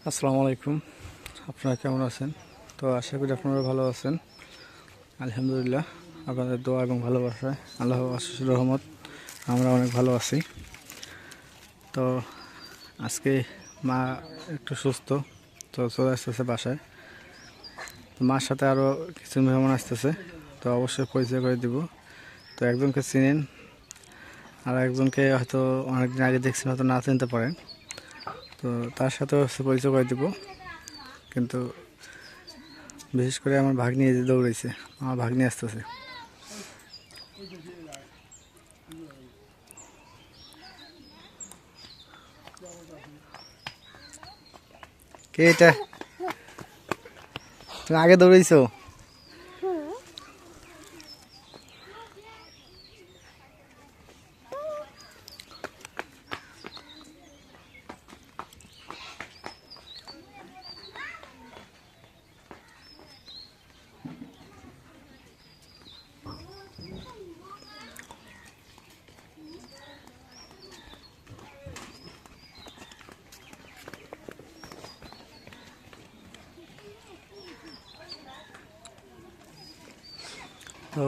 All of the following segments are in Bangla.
আসসালামু আলাইকুম। আপনারা কেমন আছেন? তো আশা করি আপনারা ভালো আছেন। আলহামদুলিল্লাহ, আপনাদের দোয়া এবং ভালোবাসায় আল্লাহর অশেষ রহমত আমরা অনেক ভালো আছি। তো আজকে মা একটু সুস্থ, তো চলে আসতেছে বাসায়। তো মার সাথে আরও কিছু মেহমান আসতেছে, তো অবশ্যই পরিচয় করে দিব। তো একজনকে চিনেন, আর একজনকে হয়তো অনেকদিন আগে দেখছেন, হয়তো না চিনতে পারেন। তো তার সাথেও পরিচয় করে দিব। কিন্তু বিশেষ করে আমার ভাগ্নি এই যে দৌড়াইছে, আমার ভাগ্নি আসতেছে। কে এটা? তুমি আগে দৌড়াইছো?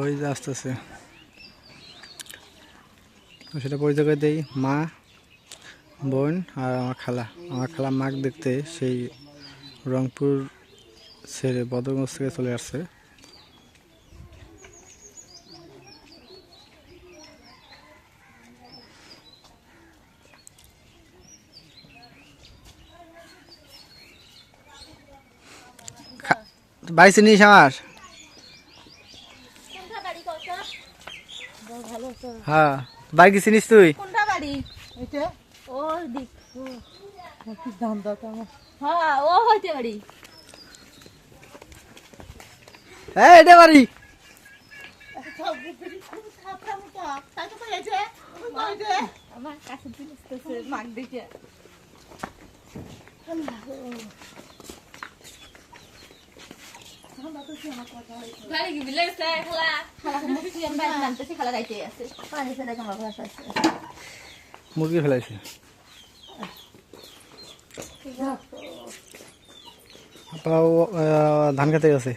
ওই যে আসতেছে, তো সেটা পরিচয় করে দেই। মা, বোন আর আমার খালা। আমার খালা মাকে দেখতে সেই রংপুর ছেড়ে বদরগঞ্জ থেকে চলে আসছে। বাড়ি চিনিস আমার? হ্যাঁ, বাড়ি কি চিনিস তুই? কোনটা বাড়ি? এটা ও দিক ও কি দাম দাও তো আমার। হ্যাঁ ও হইতে বাড়ি। হ্যাঁ, এটা বাড়ি। আমার কাছে দিতেছে মাগ দেখে। বাড়ি কি বিলাইছে খালা? খালা মুখি আমরা জানতেছি খালা যাইতে আছে। পানি ফেলে কেমন ভাষা আছে। মুরগি ফেলাইছে। ধান খেতে গেছে।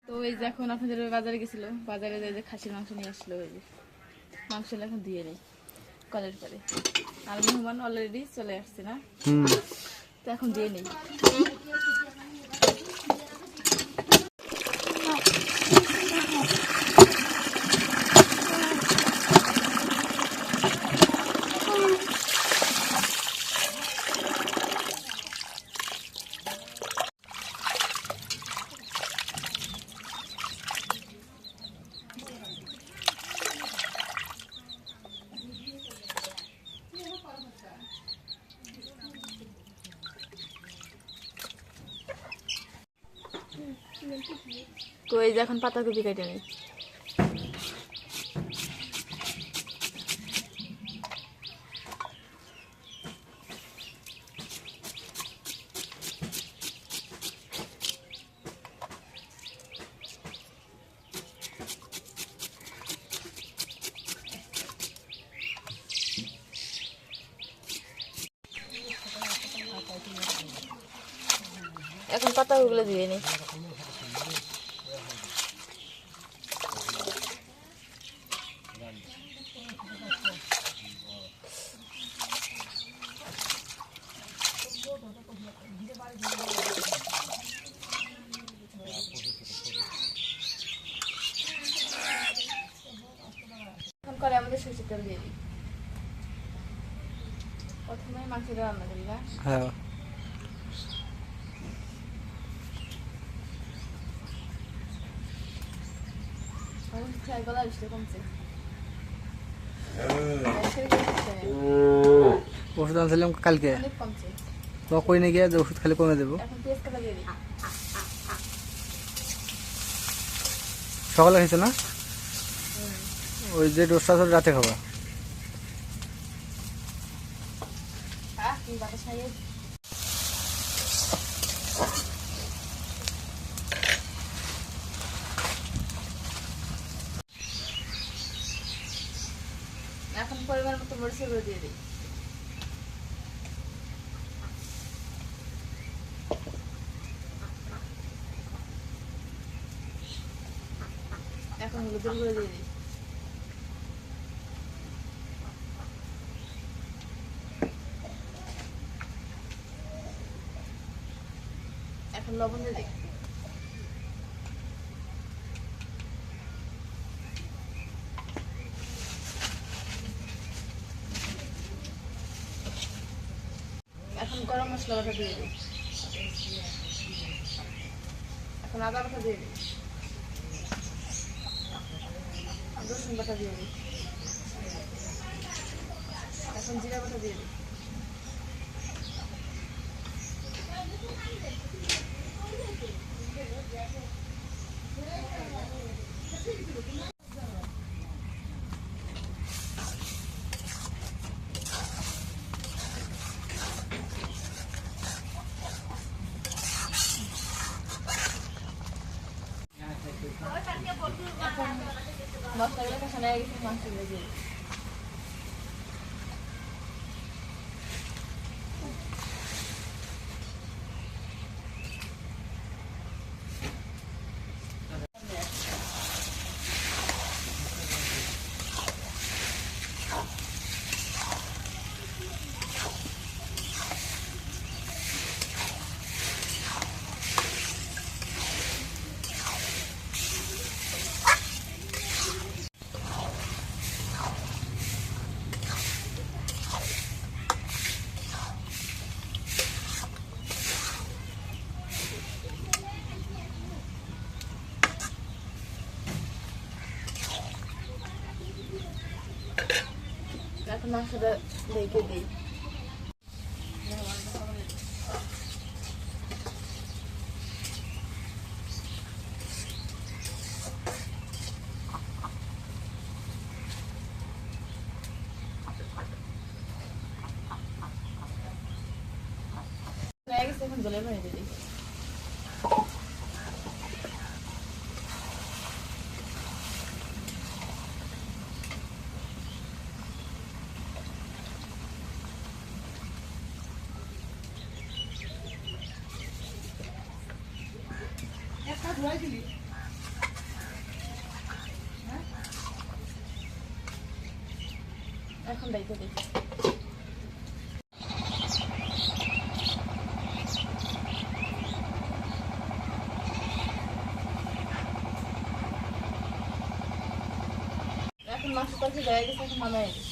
তো এই যে এখন আপনাদের বাজারে গেছিল, বাজারে যে খাসির মাংস নিয়ে আসলো, ওই যে মাংস এখন দিয়ে নেই কলের পরে। আর মেহমান অলরেডি চলে আসছে না, তো এখন দিয়ে নেই। তো এই যে এখন পাতাকপি কেটে নেই। এখন পাতাগুলো দিয়ে নিই। এখন করে আমাদের সরষের তেল দিয়ে দিই। প্রথমে মাংসটা রান্না করি না? হ্যাঁ, গলা বিষটা কমছে। ওষুধ আনছিলাম কালকে। অনেক কমছে। বা কই নিয়ে গিয়ে যে ওষুধ খালি কমে দেবো। এখন পেঁয়াজ কাটা দিয়ে দিই। সকালে খেয়েছো না? ওই যে ডোজটা আছে রাতে খাবা। তুমি বাতাস খাইয়ে এখন পরিমাণ মতো মরিচের গুঁড়ো দিয়ে দিই। এখন হলুদের গুঁড়ো দিয়ে দিই। এখন লবণ দিয়ে দিই। এখন গরম মশলা বাটা দিয়ে দিই। এখন আদা বাটা দিয়ে দিই। রসুন বাটা দিয়ে দিই। এখন জিরা বাটা দিয়ে দিই। মশলাগুলো কষানো হয়ে গেছে, মাংসগুলো দিয়ে দিই। এখন মাংসটা ঢেকে দিই। এখন জলের পানি দিয়ে দিই। এখন ঢেকে দিই। এখন মাংস তরকারি হয়ে গেছে, এখন নামাই দিই।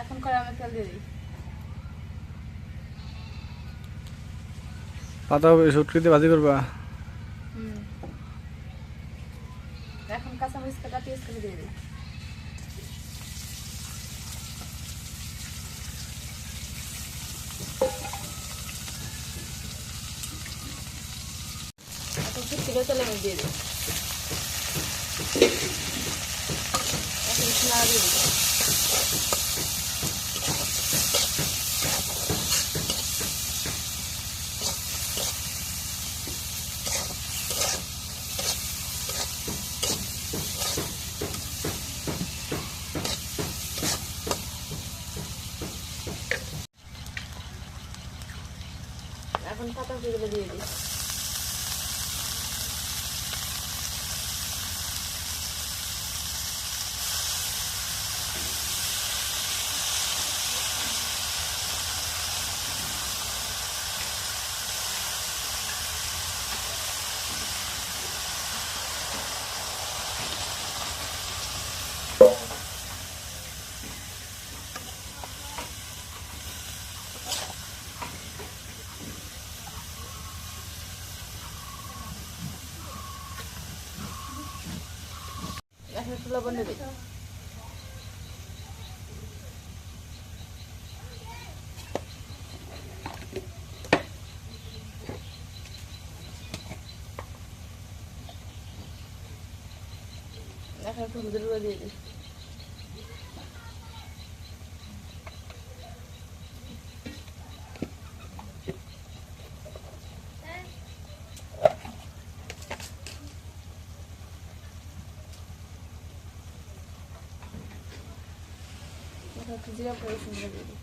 এখন করে আমি তেল দিয়ে দিই। পাতা শুটকিতে ভাজি করবা? এখন কাঁচামরিচ কাটা পেঁয়াজ কাটা দিয়ে দিই। এখন শুটকিটা তেলে আমি দিয়ে দিই। এখন নাড়া দিয়ে দিই। এখন পাতাগুলো দিয়ে দিই। এখন একটু লবণ দেবে। এখন একটু হলুদের গুঁড়ো দিয়ে দিই। এখন একটু জিরা গুঁড়ো রসুন গুঁড়ো দিয়ে দিই।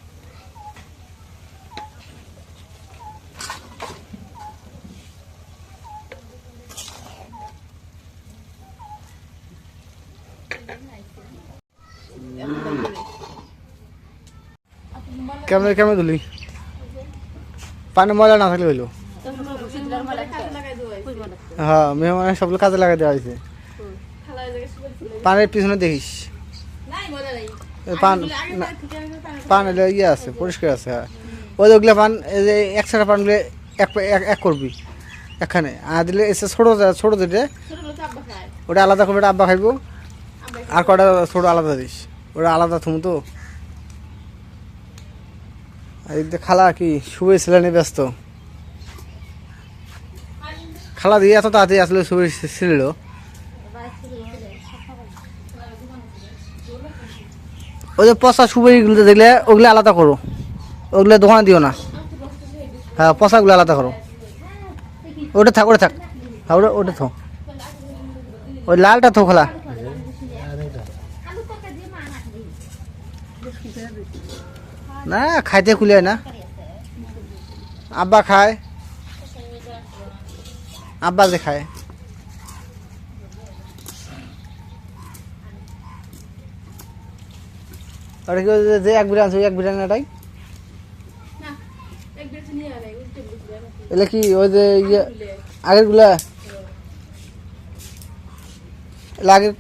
কেমন কেমন ধুলি পানি ময়লা না থাকলে হইলো। হ্যাঁ মেহমান সবগুলো কাজে লাগাই দেওয়া হয়েছে। পানের পিছনে দেখিস পান পান এলে ইয়ে আছে পরিষ্কার আছে। হ্যাঁ ওই ওগুলো পান এই যে একসাথে পানগুলো এক করবি এখানে আর দিলে এসে ছোটো ছোটো যেটা ওটা আলাদা করবে, ওটা আব্বা খাইবো। আর কটা ছোটো আলাদা দিস, ওটা আলাদা থুম তো। আর এদিকে খালা কি শুয়ে ছিলেন ব্যস্ত। খালা দিয়ে এত তাড়াতাড়ি আসলে শুয়ে ছিল। ওই যে পচা সুপারিগুলো দেখলে ওগুলো আলাদা করো, ওগুলো দোকানে দিও না। হ্যাঁ পচাগুলো আলাদা করো। ওটা থাক ওটা থাক, হ্যাঁ ওটা ওটা থো, ওই লালটা থো খোলা। না খাইতে খুলে না, আব্বা খায়, আব্বা যে খায়। আর কি যে এক বিরিয়ানি আছে, এক বিরিয়ানিটাই এলে কি ওই যে ইয়ে আগের গুলা আগের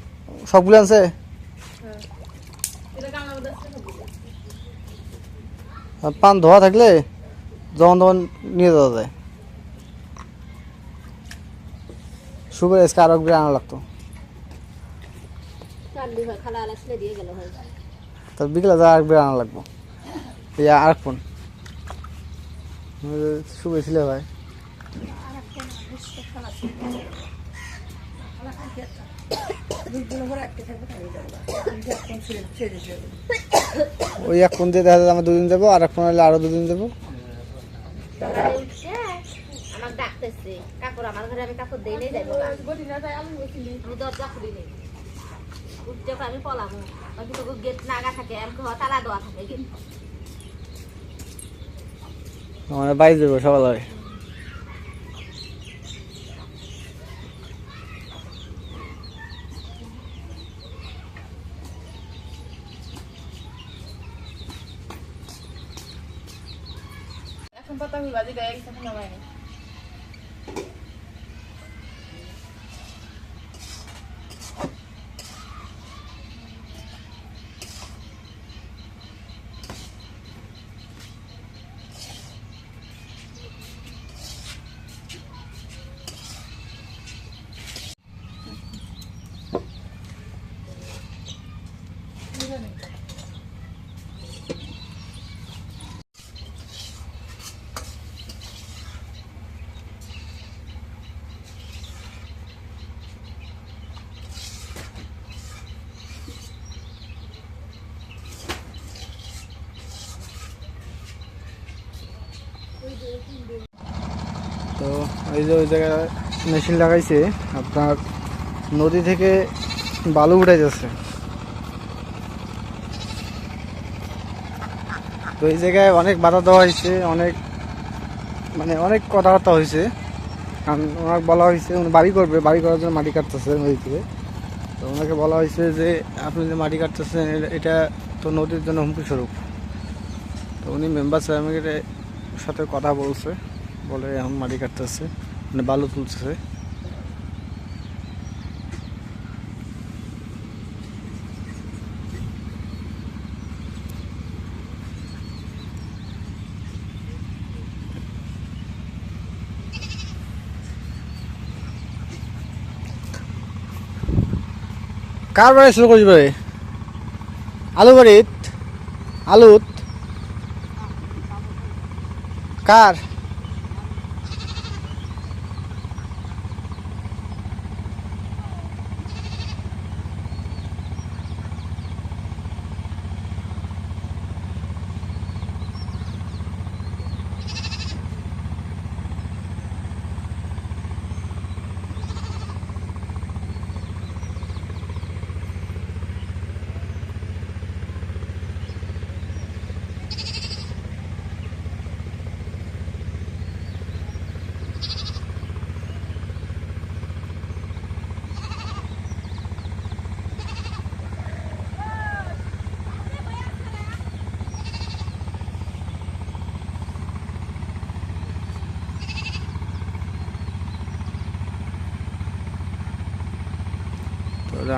সবগুলো আছে। পান ধোয়া থাকলে যখন তখন নিয়ে যাওয়া যায়। সুপার এসকে আরো বিরিয়ানি আনা লাগতো। তার বিকেলে যা আরেক বিরিয়ানি আনা লাগবো। এই আরেক ফোন শুভে ছিল ভাই। ওই এক ফোন দিয়ে দেখা যায় আমরা 2 দিন দেবো, আর এক ফোন হলে আরো 2 দিন দেবো। আমার বাইরে দেবো সকাল হয়। এখন পাতাগুলো ভাজি দেয় একসাথে নামাই নি। তো এই যে ওই জায়গায় মেশিন লাগাইছে আপনার নদী থেকে বালু উঠে যাচ্ছে। তো এই জায়গায় অনেক বাধা দেওয়া হয়েছে, অনেক মানে অনেক কথাবার্তা হয়েছে। কারণ ওনাকে বলা হয়েছে উনি বাড়ি করবে, বাড়ি করার জন্য মাটি কাটতেছে নদী থেকে। তো ওনাকে বলা হয়েছে যে আপনি যে মাটি কাটতেছেন এটা তো নদীর জন্য হুমকি স্বরূপ। তো উনি মেম্বার সাহেবের সাথে কথা বলছে, বলে এখন মাটি কাটতেছে মানে বালু তুলতেছে। কার বাড়ি শুরু করিস বাড়ি? আলু বাড়িত আলুত কার?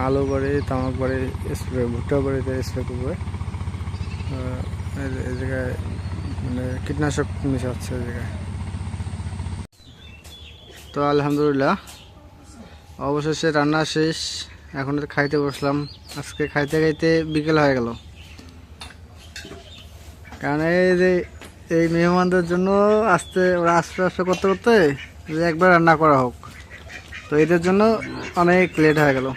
আলু বাড়ি, তামাক বাড়ি স্প্রে, ভুট্টা বাড়িতে স্প্রে করবে। এই জায়গায় মানে কীটনাশক মিশাচ্ছে এই জায়গায়। তো আলহামদুলিল্লাহ অবশেষে রান্না শেষ, এখন খাইতে বসলাম। আজকে খাইতে খাইতে বিকেল হয়ে গেল, কারণ এই যে এই মেহমানদের জন্য ওরা আস্তে আস্তে করতে করতে যে একবার রান্না করা হোক, তো এদের জন্য অনেক লেট হয়ে গেল।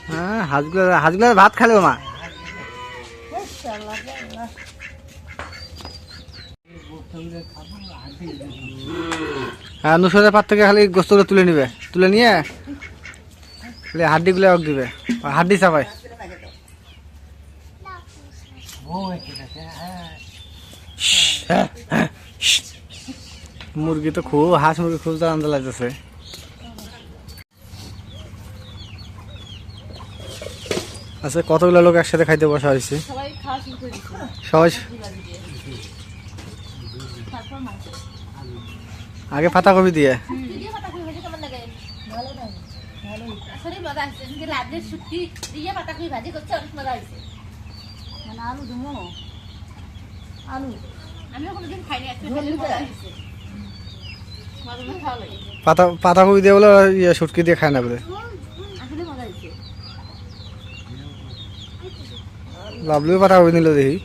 হ্যাঁ, হাঁসগুলো ভাত খালেও মা। হ্যাঁ, নুসরাতের পাত থেকে খালি গোস্তগুলো তুলে নিবে, তুলে নিয়ে খালি হাড্ডিগুলো দিবে, হাড্ডি চাপায়। মুরগি তো খুব, হাঁস মুরগি খুব আনন্দ লাগতেছে। আচ্ছা, কতগুলো লোক একসাথে খাইতে বসা হয়েছে? সবাই আগে পাতাকপি দিয়ে পাতাকপি দিয়ে বলে শুটকি দিয়ে খায় না বলে। লাভলিও পাতাকপি নিল দেখি।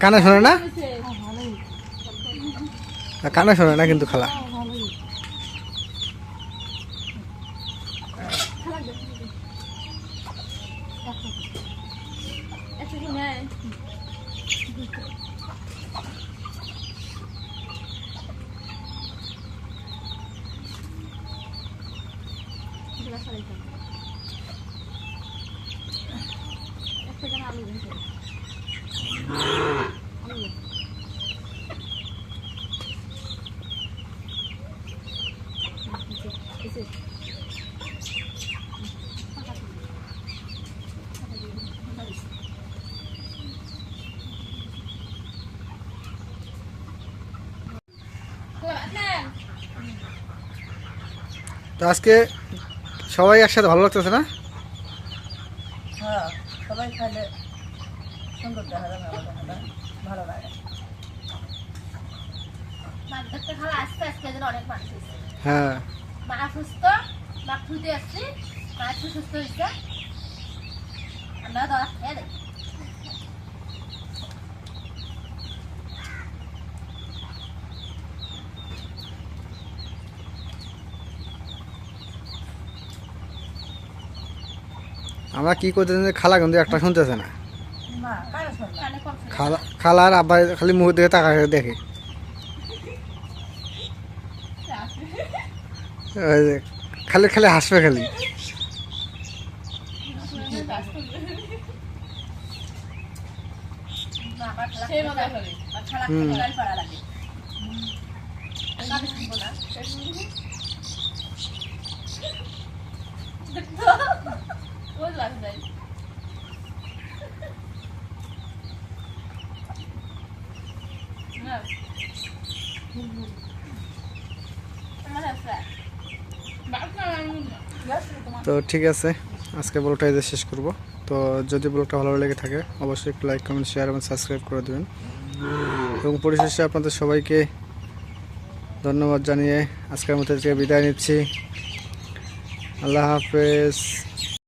কানে শোনে না, কানে শোনে না কিন্তু খালা। তো আজকে সবাই একসাথে ভালো লাগতেছে না? হ্যাঁ, সবাই খাইলে সুন্দর দেখা যায়, ভালো লাগে। হ্যাঁ, মা সুস্থ, মা খুঁজে আসছি, মা একটু সুস্থ হয়েছে, আমরা দরা খেয়ে দেয়। আমরা কি করতেছি, খালা কিন্তু একটা শুনতেছে না। মা কারো শুনবে না। খালা আর আব্বা খালি মুখ দিকে তাকা দেখে, ওই যে খালি খালি হাসবে খালি। তো ঠিক আছে, আজকে ব্লগটা এই যে শেষ করব। তো যদি ব্লগটা ভালো লেগে থাকে অবশ্যই একটু লাইক কমেন্ট শেয়ার এবং সাবস্ক্রাইব করে দেবেন। এবং পরিশেষে আপনাদের সবাইকে ধন্যবাদ জানিয়ে আজকের মতো থেকে বিদায় নিচ্ছি। আল্লাহ হাফেজ।